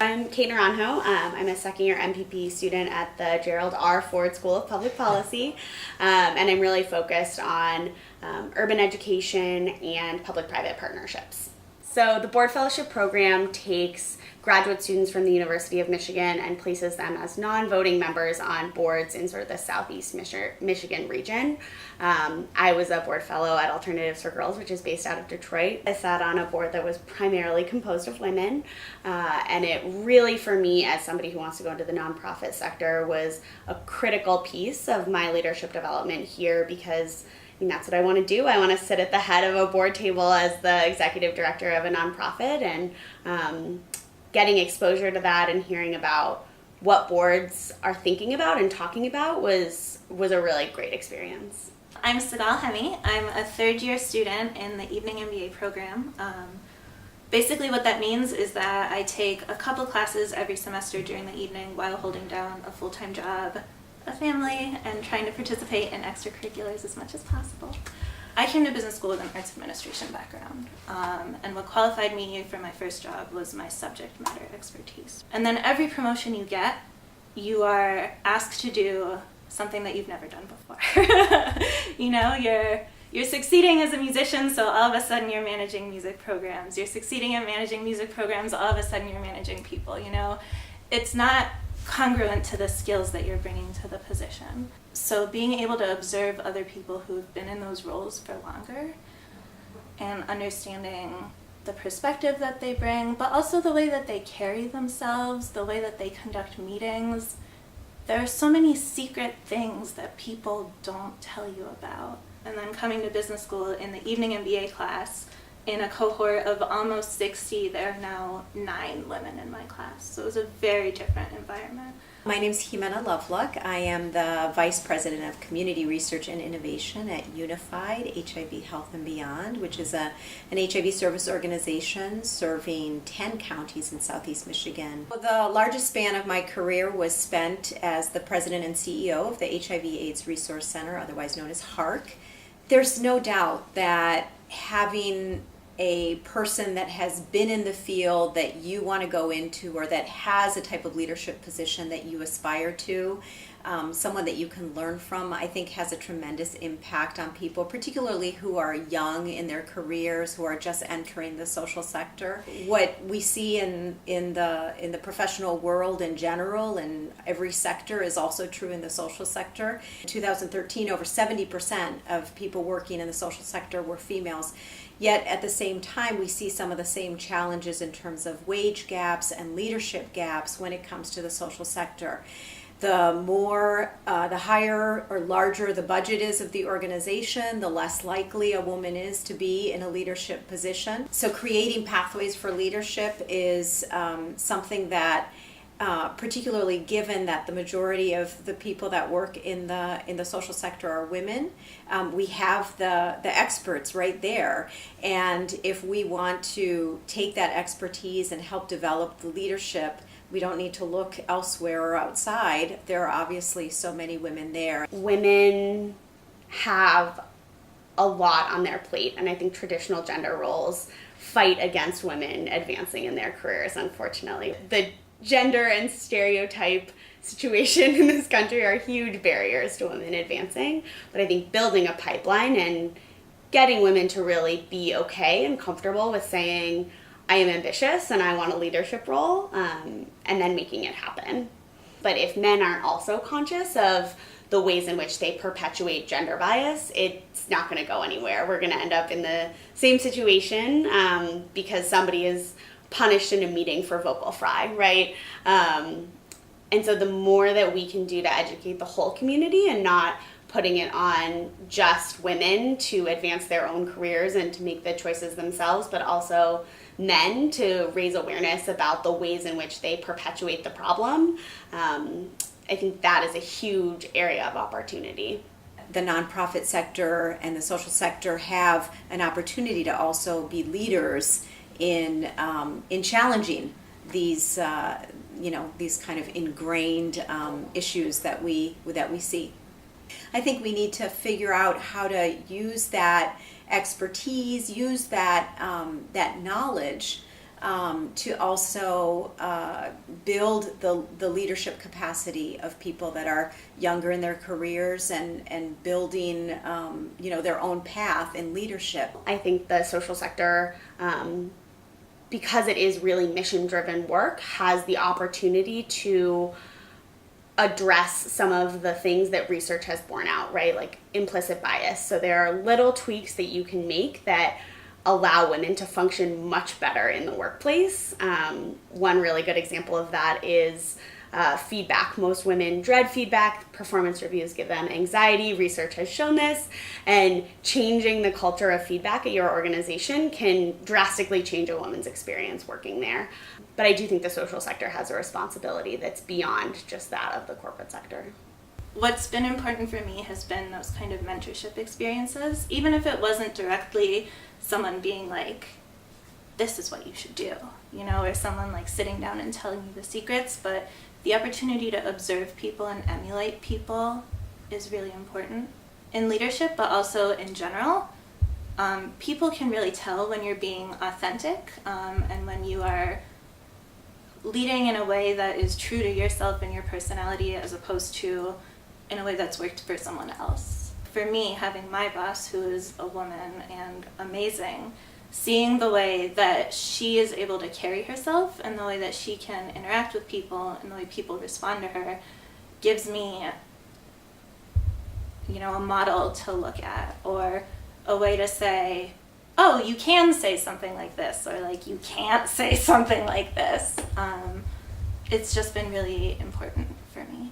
I'm Kate Naranjo. I'm a second year MPP student at the Gerald R. Ford School of Public Policy, and I'm really focused on urban education and public-private partnerships. So the Board Fellowship Program takes graduate students from the University of Michigan and places them as non-voting members on boards in sort of the Southeast Michigan region. I was a board fellow at Alternatives for Girls, which is based out of Detroit. I sat on a board that was primarily composed of women, and it really, for me, as somebody who wants to go into the nonprofit sector, was a critical piece of my leadership development here because that's what I want to do. I want to sit at the head of a board table as the executive director of a nonprofit, and getting exposure to that and hearing about what boards are thinking about and talking about was a really great experience. I'm Sigal Hemi. I'm a third-year student in the Evening MBA program. Basically what that means is that I take a couple classes every semester during the evening while holding down a full-time job, a family, and trying to participate in extracurriculars as much as possible. I came to business school with an arts administration background, and what qualified me for my first job was my subject matter expertise. And then every promotion you get, you are asked to do something that you've never done before. You're succeeding as a musician, so all of a sudden you're managing music programs. You're succeeding at managing music programs, all of a sudden you're managing people, It's not congruent to the skills that you're bringing to the position. So being able to observe other people who've been in those roles for longer and understanding the perspective that they bring, but also the way that they carry themselves, the way that they conduct meetings. There are so many secret things that people don't tell you about. And then coming to business school in the evening MBA class, in a cohort of almost 60, there are now 9 women in my class. So it was a very different environment. My name is Jimena Lovelock. I am the Vice President of Community Research and Innovation at Unified HIV Health and Beyond, which is an HIV service organization serving 10 counties in Southeast Michigan. The largest span of my career was spent as the President and CEO of the HIV/AIDS Resource Center, otherwise known as HARC. There's no doubt that having a person that has been in the field that you want to go into, or that has a type of leadership position that you aspire to, someone that you can learn from, I think has a tremendous impact on people, particularly who are young in their careers, who are just entering the social sector. What we see in the professional world in general, and every sector, is also true in the social sector. In 2013, over 70% of people working in the social sector were females. Yet at the same time, we see some of the same challenges in terms of wage gaps and leadership gaps when it comes to the social sector. The higher or larger the budget is of the organization, the less likely a woman is to be in a leadership position. So creating pathways for leadership is something that, particularly given that the majority of the people that work in the social sector are women, we have the experts right there. And if we want to take that expertise and help develop the leadership, we don't need to look elsewhere or outside. There are obviously so many women there. Women have a lot on their plate, and I think traditional gender roles fight against women advancing in their careers, unfortunately. The gender and stereotype situation in this country are huge barriers to women advancing, but I think building a pipeline and getting women to really be okay and comfortable with saying, I am ambitious and I want a leadership role, and then making it happen. But if men aren't also conscious of the ways in which they perpetuate gender bias, it's not going to go anywhere. We're going to end up in the same situation because somebody is punished in a meeting for vocal fry, right? And so the more that we can do to educate the whole community and not putting it on just women to advance their own careers and to make the choices themselves, but also men to raise awareness about the ways in which they perpetuate the problem, I think that is a huge area of opportunity. The nonprofit sector and the social sector have an opportunity to also be leaders in challenging these these kind of ingrained issues that we see. I think we need to figure out how to use that expertise, use that knowledge to also build the leadership capacity of people that are younger in their careers and building their own path in leadership. I think the social sector, because it is really mission-driven work, has the opportunity to address some of the things that research has borne out, right? Like implicit bias. So there are little tweaks that you can make that allow women to function much better in the workplace. One really good example of that is feedback. Most women dread feedback. Performance reviews give them anxiety. Research has shown this. And changing the culture of feedback at your organization can drastically change a woman's experience working there. But I do think the social sector has a responsibility that's beyond just that of the corporate sector. What's been important for me has been those kind of mentorship experiences, even if it wasn't directly someone being like, this is what you should do, or someone like sitting down and telling you the secrets, but the opportunity to observe people and emulate people is really important in leadership, but also in general. People can really tell when you're being authentic and when you are leading in a way that is true to yourself and your personality as opposed to in a way that's worked for someone else. For me, having my boss, who is a woman and amazing, seeing the way that she is able to carry herself and the way that she can interact with people and the way people respond to her gives me, a model to look at, or a way to say, oh, you can say something like this, or like you can't say something like this. It's just been really important for me.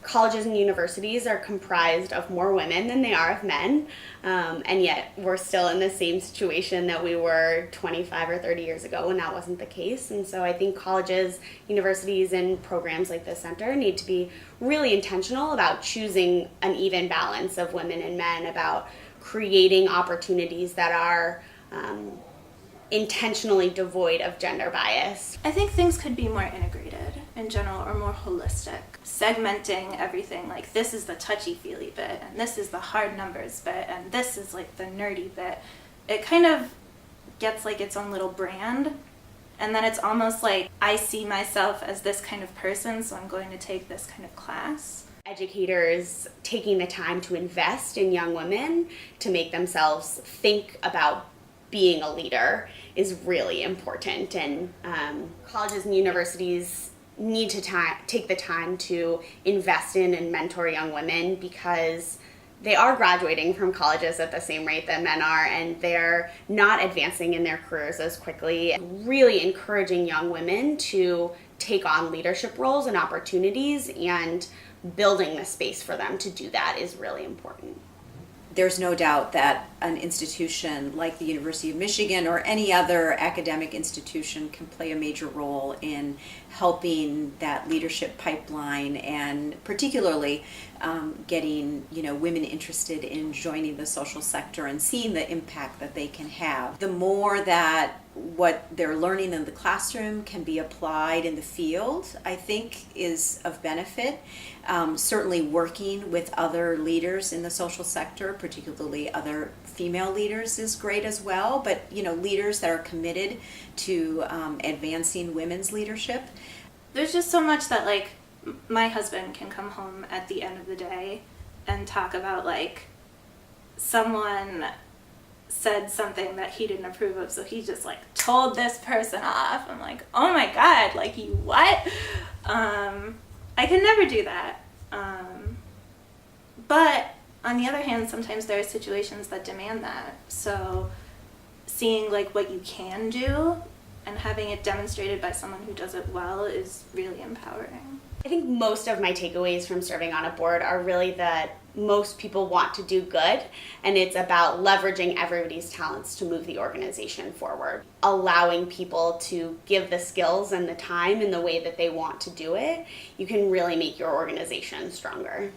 Colleges and universities are comprised of more women than they are of men, and yet we're still in the same situation that we were 25 or 30 years ago when that wasn't the case. And so I think colleges, universities, and programs like this center need to be really intentional about choosing an even balance of women and men, about creating opportunities that are intentionally devoid of gender bias. I think things could be more integrated in general, or more holistic. Segmenting everything, like this is the touchy-feely bit, and this is the hard numbers bit, and this is like the nerdy bit. It kind of gets like its own little brand, and then it's almost like I see myself as this kind of person, so I'm going to take this kind of class. Educators taking the time to invest in young women to make themselves think about being a leader is really important, and colleges and universities need to take the time to invest in and mentor young women, because they are graduating from colleges at the same rate that men are, and they're not advancing in their careers as quickly. Really encouraging young women to take on leadership roles and opportunities, and building the space for them to do that is really important. There's no doubt that an institution like the University of Michigan or any other academic institution can play a major role in helping that leadership pipeline, and particularly getting women interested in joining the social sector and seeing the impact that they can have. The more that what they're learning in the classroom can be applied in the field, I think is of benefit. Certainly working with other leaders in the social sector, particularly other female leaders, is great as well. But leaders that are committed to advancing women's leadership. There's just so much that like my husband can come home at the end of the day and talk about like someone said something that he didn't approve of, so he just like told this person off. I'm like, oh my god, like you what? I can never do that. But on the other hand, sometimes there are situations that demand that. So seeing like what you can do and having it demonstrated by someone who does it well is really empowering. I think most of my takeaways from serving on a board are really that most people want to do good, and it's about leveraging everybody's talents to move the organization forward. Allowing people to give the skills and the time in the way that they want to do it, you can really make your organization stronger.